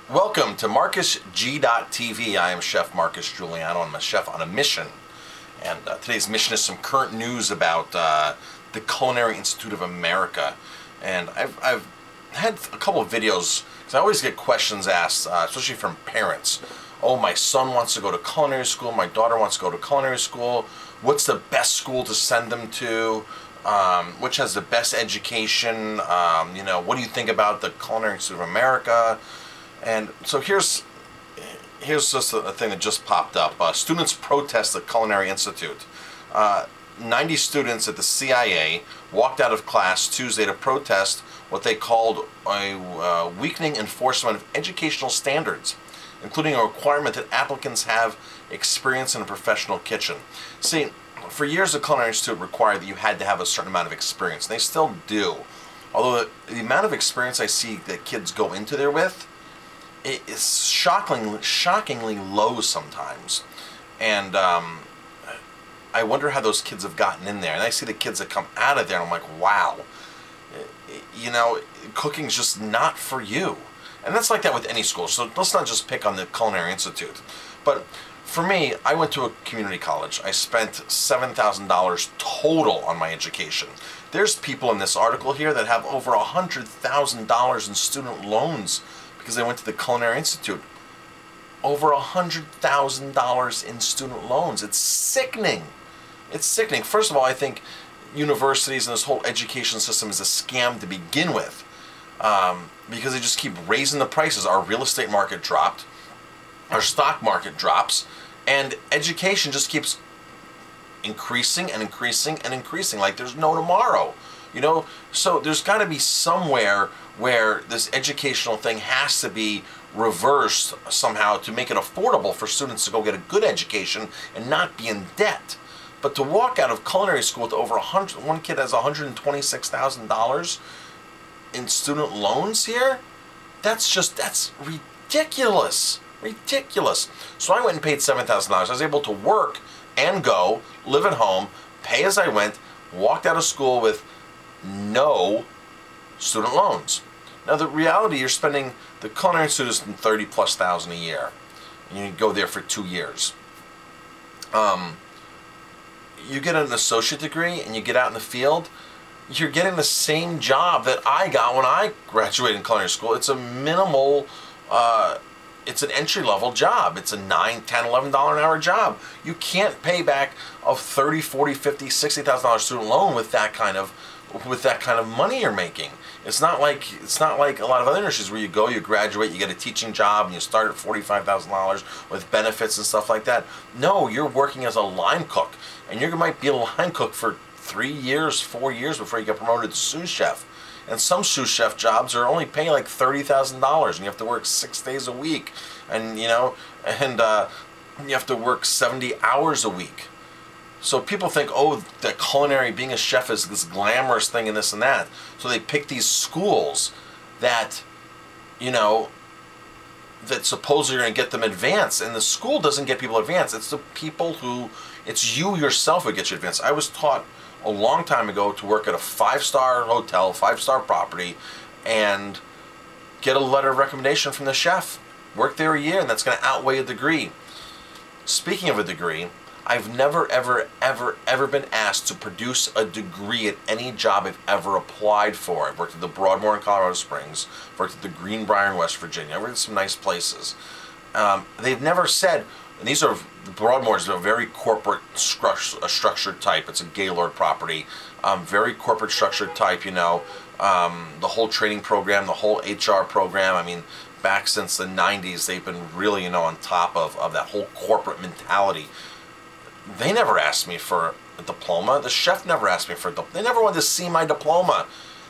Welcome to MarcusG.TV. I am Chef Marcus Guiliano. I'm a chef on a mission. And today's mission is some current news about the Culinary Institute of America. And I've had a couple of videos, because I always get questions asked, especially from parents. Oh, my son wants to go to culinary school, my daughter wants to go to culinary school. What's the best school to send them to? Which has the best education? What do you think about the Culinary Institute of America? And so here's just a thing that just popped up. Students protest the Culinary Institute. 90 students at the CIA walked out of class Tuesday to protest what they called a weakening enforcement of educational standards, including a requirement that applicants have experience in a professional kitchen. See, for years the Culinary Institute required that you had to have a certain amount of experience. And they still do. Although the amount of experience I see that kids go into there with, it is shockingly low sometimes. And I wonder how those kids have gotten in there. And I see the kids that come out of there and I'm like, wow, cooking's just not for you. And that's like that with any school. So let's not just pick on the Culinary Institute. But for me, I went to a community college. I spent $7,000 total on my education. There's people in this article here that have over $100,000 in student loans because they went to the Culinary Institute. Over $100,000 in student loans. It's sickening. It's sickening. First of all, I think universities and this whole education system is a scam to begin with, because they just keep raising the prices. Our real estate market dropped, our stock market drops, and education just keeps increasing and increasing and increasing like there's no tomorrow. So there's got to be somewhere where this educational thing has to be reversed somehow to make it affordable for students to go get a good education and not be in debt. But to walk out of culinary school with over one kid has $126,000 in student loans here, that's ridiculous. Ridiculous. So I went and paid $7,000. I was able to work and go, live at home, pay as I went, walked out of school with no student loans. Now the reality, you're spending, the Culinary Institute is $30,000+ a year. And you go there for 2 years. You get an associate degree and you get out in the field, you're getting the same job that I got when I graduated in culinary school. It's a minimal, it's an entry-level job. It's a $9, $10, $11 an hour job. You can't pay back a $30, $40, $50, $60,000 student loan with that kind of money you're making. It's not like a lot of other industries where you go, you graduate, you get a teaching job, and you start at $45,000 with benefits and stuff like that. No, you're working as a line cook, and you might be a line cook for 3 years, 4 years before you get promoted to sous chef. And some sous chef jobs are only paying like $30,000, and you have to work 6 days a week, and you have to work 70 hours a week. So people think, oh, that culinary, being a chef is this glamorous thing and this and that. So they pick these schools that, that supposedly are going to get them advanced. And the school doesn't get people advanced. It's the people it's you yourself who gets you advanced. I was taught a long time ago to work at a 5-star hotel, 5-star property, and get a letter of recommendation from the chef. Work there a year, and that's going to outweigh a degree. Speaking of a degree, I've never, ever been asked to produce a degree at any job I've ever applied for. I've worked at the Broadmoor in Colorado Springs, worked at the Greenbrier in West Virginia. I've worked at some nice places. They've never said, and the Broadmoor is a very corporate structured type. It's a Gaylord property, very corporate structured type, the whole training program, the whole HR program. I mean, back since the 90s, they've been really, on top of that whole corporate mentality. They never asked me for a diploma. The chef never asked me for a diploma. They never wanted to see my diploma.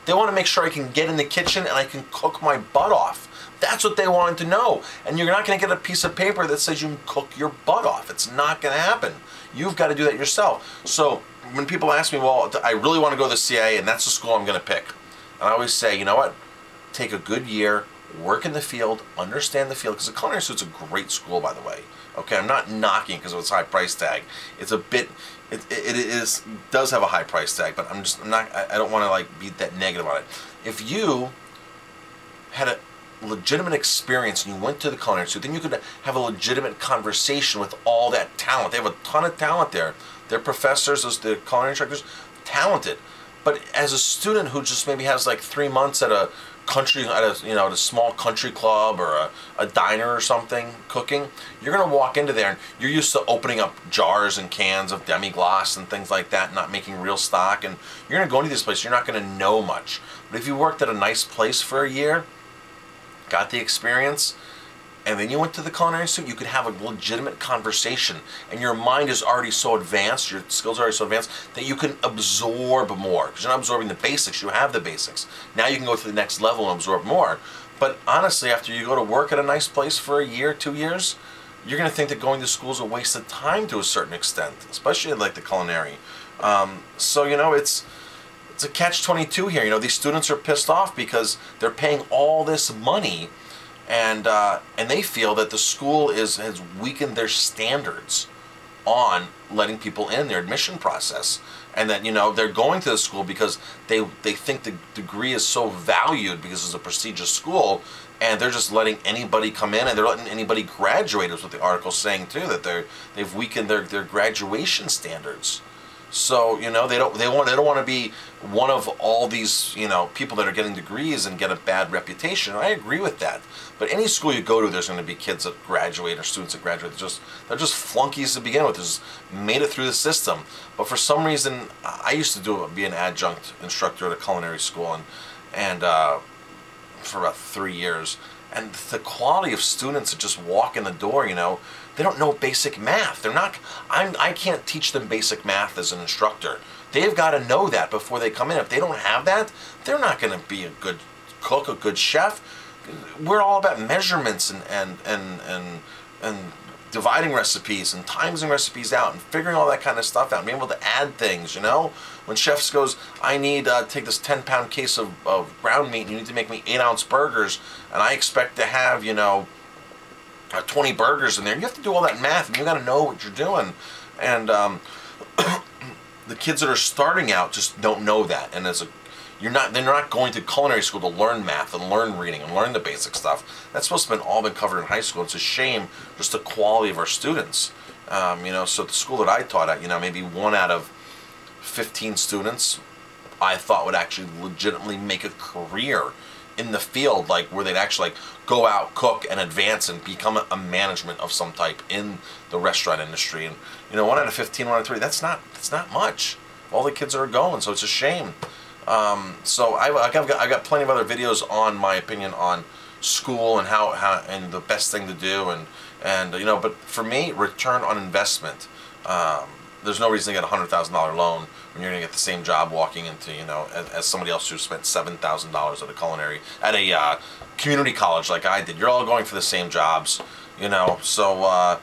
They want to make sure I can get in the kitchen and I can cook my butt off. That's what they wanted to know. And you're not going to get a piece of paper that says you can cook your butt off. It's not going to happen. You've got to do that yourself. So when people ask me, well, I really want to go to the CIA and that's the school I'm going to pick. And I always say, you know what? Take a good year, work in the field, understand the field. Because the Culinary Institute's a great school, by the way. Okay, I'm not knocking because of its high price tag. It's a bit, it does have a high price tag, but I don't want to like be that negative on it. If you had legitimate experience and you went to the Culinary Institute, then you could have a legitimate conversation with all that talent. They have a ton of talent there. Their professors, the culinary instructors, talented. But as a student who just maybe has like 3 months at a country, at a small country club or a diner or something, cooking, you're gonna walk into there and you're used to opening up jars and cans of demi-glace and things like that, not making real stock, and you're gonna go into this place, you're not gonna know much. But if you worked at a nice place for a year, got the experience, and then you went to the Culinary Institute, you could have a legitimate conversation, and your mind is already so advanced, your skills are already so advanced, that you can absorb more. Because you're not absorbing the basics, you have the basics. Now you can go to the next level and absorb more. But honestly, after you go to work at a nice place for a year, 2 years, you're going to think that going to school is a waste of time to a certain extent, especially like the culinary. So, it's a catch-22 here. These students are pissed off because they're paying all this money, and they feel that the school has weakened their standards on letting people in their admission process, and that they're going to the school because they think the degree is so valued because it's a prestigious school, and they're just letting anybody come in, and they're letting anybody graduate, is what the article's saying too, that they've weakened their graduation standards. So they don't want to be one of all these people that are getting degrees and get a bad reputation. I agree with that. But any school you go to, there's going to be kids that graduate or students that graduate. They're just flunkies to begin with. They just made it through the system. But for some reason, I used to be an adjunct instructor at a culinary school, and for about 3 years. And the quality of students that just walk in the door, they don't know basic math. I can't teach them basic math as an instructor. They've got to know that before they come in. If they don't have that, they're not going to be a good cook, a good chef. We're all about measurements and dividing recipes and timing recipes out and figuring all that kind of stuff out and being able to add things, When chefs goes, I need take this 10-pound case of ground meat and you need to make me 8-ounce burgers, and I expect to have, 20 burgers in there. You have to do all that math, and you got to know what you're doing. And the kids that are starting out just don't know that. And they're not going to culinary school to learn math and learn reading and learn the basic stuff. That's supposed to all been covered in high school. It's a shame, just the quality of our students. So the school that I taught at, maybe 1 out of 15 students I thought would actually legitimately make a career in the field, like where they'd actually go out, cook, and advance and become a management of some type in the restaurant industry. And 1 out of 15, 1 out of 3, that's not much. All the kids are going, so it's a shame. So I got plenty of other videos on my opinion on school and how and the best thing to do, and but for me, return on investment. There's no reason to get a $100,000 loan when you're going to get the same job walking into, as somebody else who spent $7,000 at a culinary, at a community college like I did. You're all going for the same jobs, so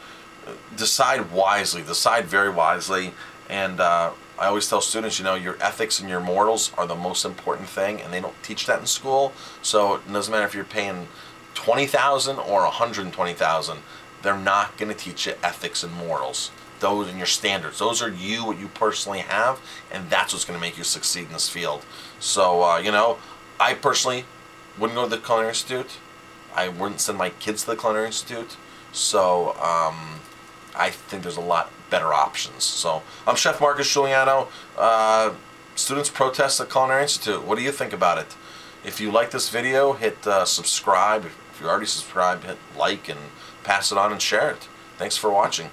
decide wisely, decide very wisely, and I always tell students, your ethics and your morals are the most important thing, and they don't teach that in school. So it doesn't matter if you're paying $20,000 or $120,000, they're not going to teach you ethics and morals. Those and your standards. Those are what you personally have, and that's what's going to make you succeed in this field. So, I personally wouldn't go to the Culinary Institute. I wouldn't send my kids to the Culinary Institute. So, I think there's a lot better options. So, I'm Chef Marcus Guiliano. Students protest at Culinary Institute. What do you think about it? If you like this video, hit subscribe. If you already subscribed, hit like and pass it on and share it. Thanks for watching.